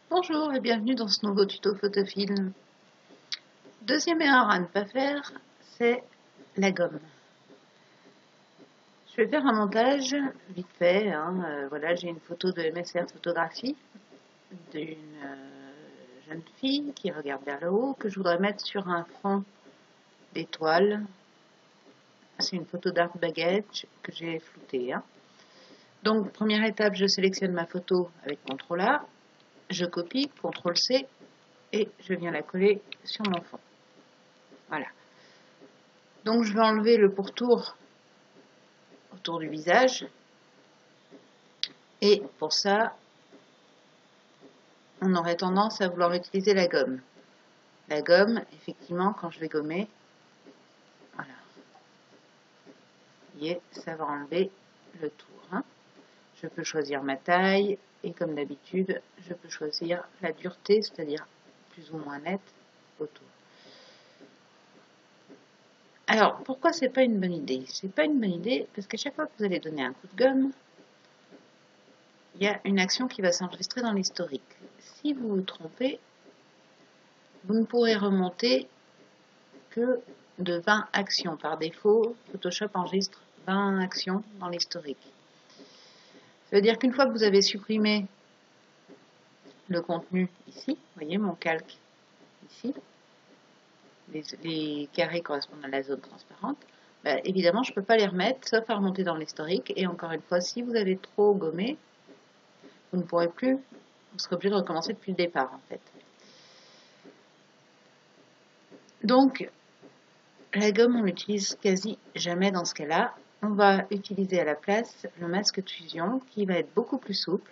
Bonjour et bienvenue dans ce nouveau tuto photofilm. Deuxième erreur à ne pas faire, c'est la gomme. Je vais faire un montage vite fait. Voilà, j'ai une photo de MSR Photographie d'une jeune fille qui regarde vers le haut que je voudrais mettre sur un fond d'étoiles. C'est une photo d'Art Baggage que j'ai floutée. Donc, première étape, je sélectionne ma photo avec CTRL A, je copie, CTRL C et je viens la coller sur mon fond. Voilà. Donc je vais enlever le pourtour autour du visage. Et pour ça, on aurait tendance à vouloir utiliser la gomme. La gomme, effectivement, quand je vais gommer, voilà. Vous voyez, ça va enlever le tour. Je peux choisir ma taille et comme d'habitude, je peux choisir la dureté, c'est-à-dire plus ou moins nette autour. Alors, pourquoi c'est pas une bonne idée? C'est pas une bonne idée parce qu'à chaque fois que vous allez donner un coup de gomme, il y a une action qui va s'enregistrer dans l'historique. Si vous vous trompez, vous ne pourrez remonter que de 20 actions. Par défaut, Photoshop enregistre 20 actions dans l'historique. Ça veut dire qu'une fois que vous avez supprimé le contenu ici, vous voyez mon calque ici, les carrés correspondent à la zone transparente, évidemment je ne peux pas les remettre sauf à remonter dans l'historique. Et encore une fois, si vous avez trop gommé, vous ne pourrez plus, vous serez obligé de recommencer depuis le départ en fait. Donc, la gomme, on l'utilise quasi jamais dans ce cas-là. On va utiliser à la place le masque de fusion qui va être beaucoup plus souple,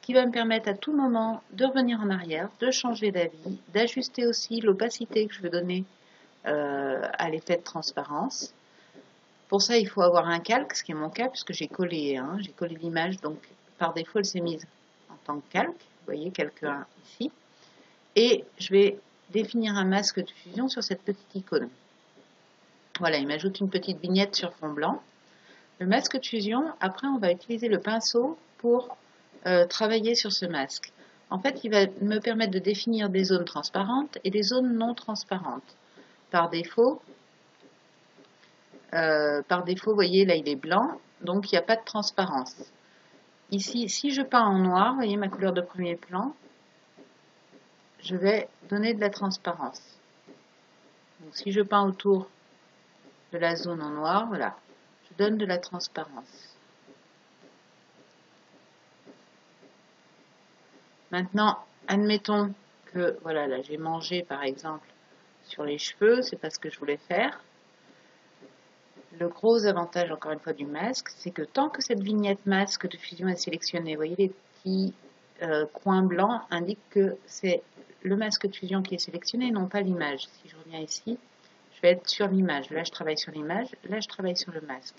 qui va me permettre à tout moment de revenir en arrière, de changer d'avis, d'ajuster aussi l'opacité que je veux donner à l'effet de transparence. Pour ça, il faut avoir un calque, ce qui est mon cas puisque j'ai collé l'image, donc par défaut, elle s'est mise en tant que calque. Vous voyez, calque 1 ici. Et je vais définir un masque de fusion sur cette petite icône. Voilà, il m'ajoute une petite vignette sur fond blanc. Le masque de fusion, après on va utiliser le pinceau pour travailler sur ce masque. En fait, il va me permettre de définir des zones transparentes et des zones non transparentes. Par défaut, vous voyez, là il est blanc, donc il n'y a pas de transparence. Ici, si je peins en noir, vous voyez ma couleur de premier plan, je vais donner de la transparence. Donc si je peins autour de la zone en noir, voilà, je donne de la transparence. Maintenant, admettons que, voilà, là j'ai mangé par exemple sur les cheveux, c'est pas ce que je voulais faire. Le gros avantage, encore une fois, du masque, c'est que tant que cette vignette masque de fusion est sélectionnée, vous voyez les petits coins blancs indiquent que c'est le masque de fusion qui est sélectionné, non pas l'image. Si je reviens ici, je vais être sur l'image. Là, je travaille sur l'image, là, je travaille sur le masque.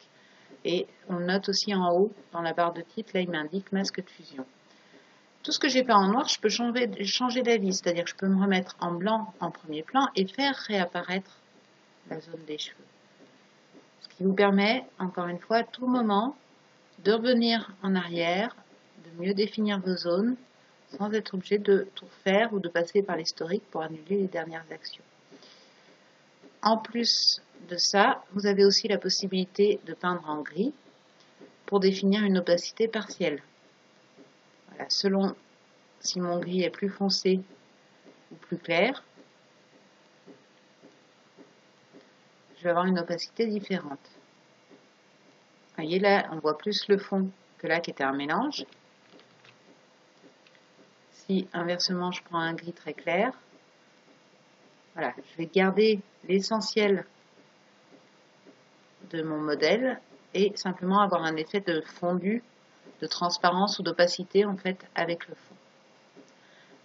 Et on note aussi en haut, dans la barre de titre, là, il m'indique masque de fusion. Tout ce que j'ai peint en noir, je peux changer d'avis, c'est-à-dire que je peux me remettre en blanc en premier plan et faire réapparaître la zone des cheveux. Ce qui vous permet, encore une fois, à tout moment, de revenir en arrière, de mieux définir vos zones, sans être obligé de tout refaire ou de passer par l'historique pour annuler les dernières actions. En plus de ça, vous avez aussi la possibilité de peindre en gris pour définir une opacité partielle. Voilà, selon si mon gris est plus foncé ou plus clair, je vais avoir une opacité différente. Vous voyez là, on voit plus le fond que là qui était un mélange. Si inversement je prends un gris très clair, voilà, je vais garder l'essentiel de mon modèle et simplement avoir un effet de fondu, de transparence ou d'opacité en fait avec le fond.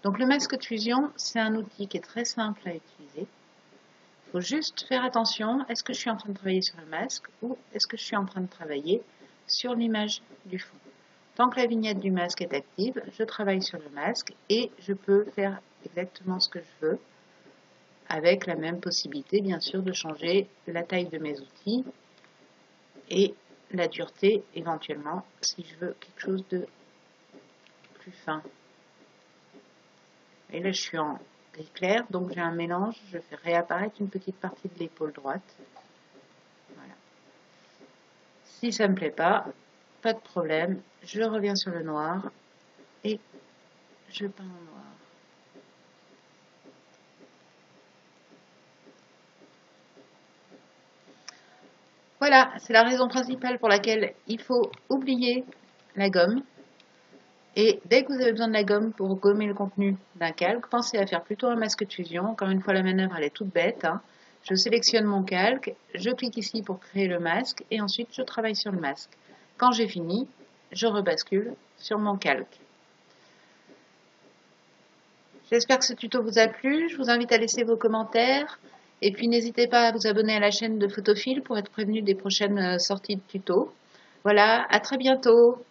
Donc le masque de fusion, c'est un outil qui est très simple à utiliser. Il faut juste faire attention, est-ce que je suis en train de travailler sur le masque ou est-ce que je suis en train de travailler sur l'image du fond. Tant que la vignette du masque est active, je travaille sur le masque et je peux faire exactement ce que je veux avec la même possibilité bien sûr de changer la taille de mes outils et la dureté éventuellement si je veux quelque chose de plus fin. Et là, je suis en gris clair, donc j'ai un mélange. Je fais réapparaître une petite partie de l'épaule droite. Voilà. Si ça me plaît pas de problème. Je reviens sur le noir et je peins en noir. Voilà, c'est la raison principale pour laquelle il faut oublier la gomme. Et dès que vous avez besoin de la gomme pour gommer le contenu d'un calque, pensez à faire plutôt un masque de fusion. Encore une fois, la manœuvre, elle est toute bête, hein. Je sélectionne mon calque, je clique ici pour créer le masque et ensuite je travaille sur le masque. Quand j'ai fini, je rebascule sur mon calque. J'espère que ce tuto vous a plu. Je vous invite à laisser vos commentaires. Et puis n'hésitez pas à vous abonner à la chaîne de Photophile pour être prévenu des prochaines sorties de tutos. Voilà, à très bientôt.